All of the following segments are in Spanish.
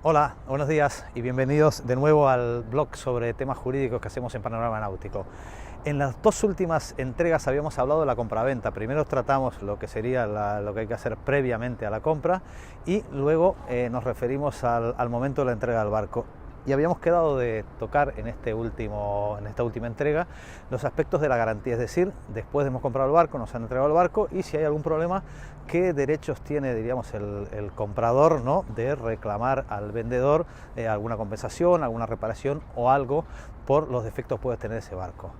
Hola, buenos días y bienvenidos de nuevo al blog sobre temas jurídicos que hacemos en Panorama Náutico. En las dos últimas entregas habíamos hablado de la compraventa. Primero tratamos lo que sería lo que hay que hacer previamente a la compra y luego nos referimos al momento de la entrega del barco. Y habíamos quedado de tocar en esta última entrega los aspectos de la garantía, es decir, después de hemos comprado el barco, nos han entregado el barco y si hay algún problema, qué derechos tiene, diríamos, el comprador, ¿no?, de reclamar al vendedor alguna compensación, alguna reparación o algo por los defectos que puede tener ese barco.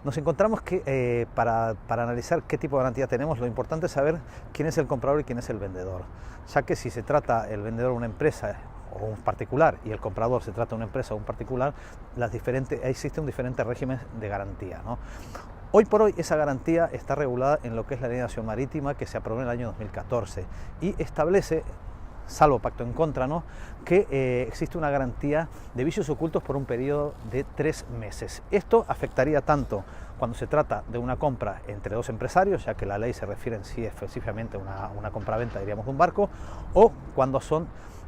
Nos encontramos que para analizar qué tipo de garantía tenemos, lo importante es saber quién es el comprador y quién es el vendedor, ya que si se trata el vendedor de una empresa o un particular y el comprador se trata de una empresa o un particular, existe un diferente régimen de garantía, ¿no? Hoy por hoy esa garantía está regulada en lo que es la Ley de Navegación Marítima, que se aprobó en el año 2014 y establece, salvo pacto en contra, ¿no?, que existe una garantía de vicios ocultos por un periodo de 3 meses. Esto afectaría tanto cuando se trata de una compra entre dos empresarios, ya que la ley se refiere en sí específicamente a una compraventa, diríamos, de un barco, o cuando son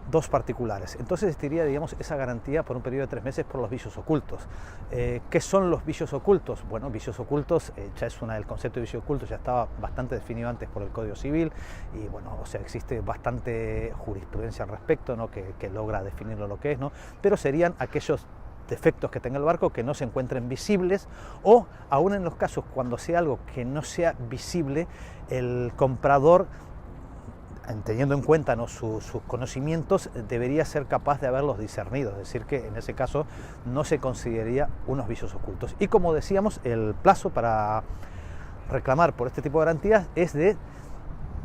dos particulares. Entonces existiría, digamos, esa garantía por un periodo de 3 meses por los vicios ocultos. ¿Qué son los vicios ocultos? Bueno, vicios ocultos, el concepto de vicio oculto ya estaba bastante definido antes por el Código Civil y bueno, o sea, existe bastante jurisprudencia al respecto, ¿no?, que logra definirlo lo que es, ¿no? Pero serían aquellos defectos que tenga el barco que no se encuentren visibles, o aún en los casos cuando sea algo que no sea visible, el comprador, teniendo en cuenta, ¿no?, sus conocimientos, debería ser capaz de haberlos discernido, es decir, que en ese caso no se consideraría unos vicios ocultos. Y como decíamos, el plazo para reclamar por este tipo de garantías es de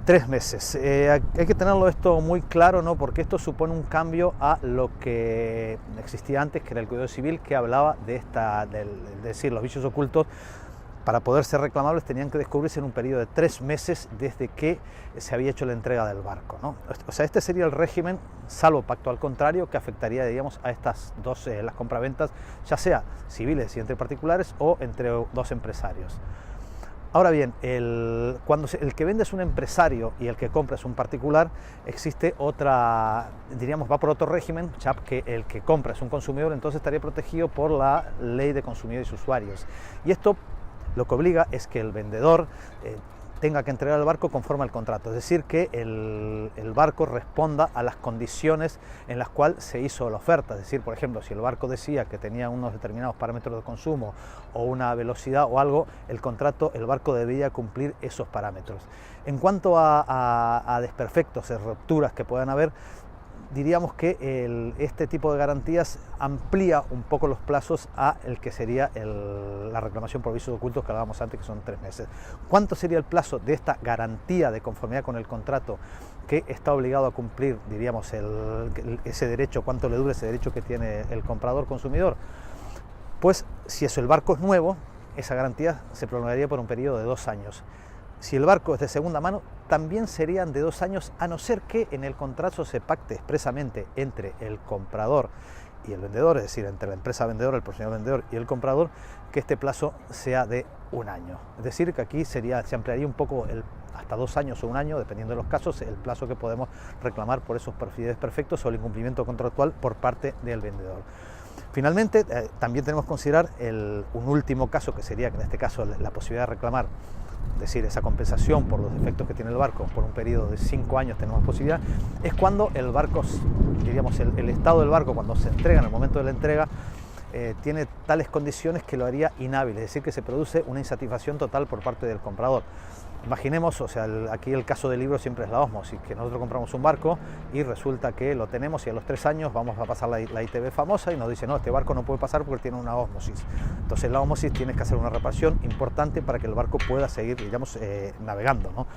3 meses. Hay que tenerlo esto muy claro, ¿no?, porque esto supone un cambio a lo que existía antes, que era el Código Civil, que hablaba de decir, los vicios ocultos, para poder ser reclamables, tenían que descubrirse en un periodo de 3 meses desde que se había hecho la entrega del barco, ¿no? O sea, este sería el régimen, salvo pacto al contrario, que afectaría, digamos, a estas dos, las compraventas, ya sea civiles y entre particulares o entre dos empresarios. Ahora bien, cuando el que vende es un empresario y el que compra es un particular, existe otra, diríamos, va por otro régimen, ya que el que compra es un consumidor, entonces estaría protegido por la Ley de Consumidores y Usuarios. Y esto lo que obliga es que el vendedor tenga que entregar el barco conforme al contrato, es decir, que el barco responda a las condiciones en las cuales se hizo la oferta. Es decir, por ejemplo, si el barco decía que tenía unos determinados parámetros de consumo o una velocidad o algo, el barco debía cumplir esos parámetros. En cuanto a desperfectos, rupturas que puedan haber, diríamos que este tipo de garantías amplía un poco los plazos a el que sería la reclamación por vicios ocultos que hablábamos antes, que son 3 meses. ¿Cuánto sería el plazo de esta garantía de conformidad con el contrato que está obligado a cumplir, diríamos, ese derecho? ¿Cuánto le dura ese derecho que tiene el comprador consumidor? Pues si el barco es nuevo, esa garantía se prolongaría por un periodo de 2 años. Si el barco es de segunda mano, también serían de 2 años, a no ser que en el contrato se pacte expresamente entre el comprador y el vendedor, es decir, entre la empresa vendedora, el profesional vendedor y el comprador, que este plazo sea de 1 año. Es decir, que aquí se ampliaría un poco hasta 2 años o 1 año, dependiendo de los casos, el plazo que podemos reclamar por esos desperfectos o el incumplimiento contractual por parte del vendedor. Finalmente, también tenemos que considerar un último caso, que sería, que en este caso, la posibilidad de reclamar, es decir, esa compensación por los defectos que tiene el barco por un periodo de 5 años tenemos posibilidad, es cuando el barco, diríamos, el estado del barco cuando se entrega, en el momento de la entrega, tiene tales condiciones que lo haría inhábil, es decir, que se produce una insatisfacción total por parte del comprador. Imaginemos, o sea, aquí el caso del libro siempre es la ósmosis, que nosotros compramos un barco y resulta que lo tenemos y a los 3 años vamos a pasar la ITV famosa y nos dice, no, este barco no puede pasar porque tiene una ósmosis. Entonces la ósmosis tienes que hacer una reparación importante para que el barco pueda seguir, digamos, navegando, ¿no?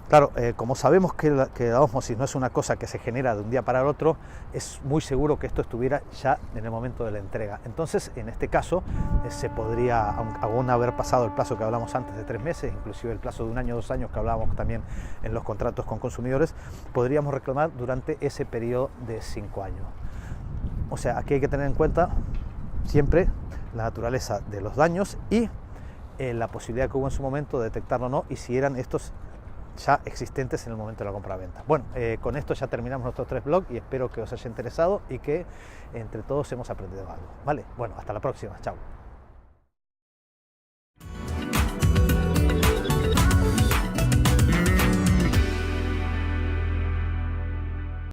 Claro, como sabemos que la ósmosis no es una cosa que se genera de un día para el otro, es muy seguro que esto estuviera ya en el momento de la entrega. Entonces, en este caso, se podría, aún haber pasado el plazo que hablamos antes de 3 meses, inclusive el plazo de 1 año o 2 años que hablábamos también en los contratos con consumidores, podríamos reclamar durante ese periodo de 5 años. O sea, aquí hay que tener en cuenta siempre la naturaleza de los daños y la posibilidad que hubo en su momento de detectarlo o no, y si eran estos ya existentes en el momento de la compra-venta. Bueno, con esto ya terminamos nuestros 3 blogs y espero que os haya interesado y que entre todos hemos aprendido algo. ¿Vale? Bueno, hasta la próxima. Chao.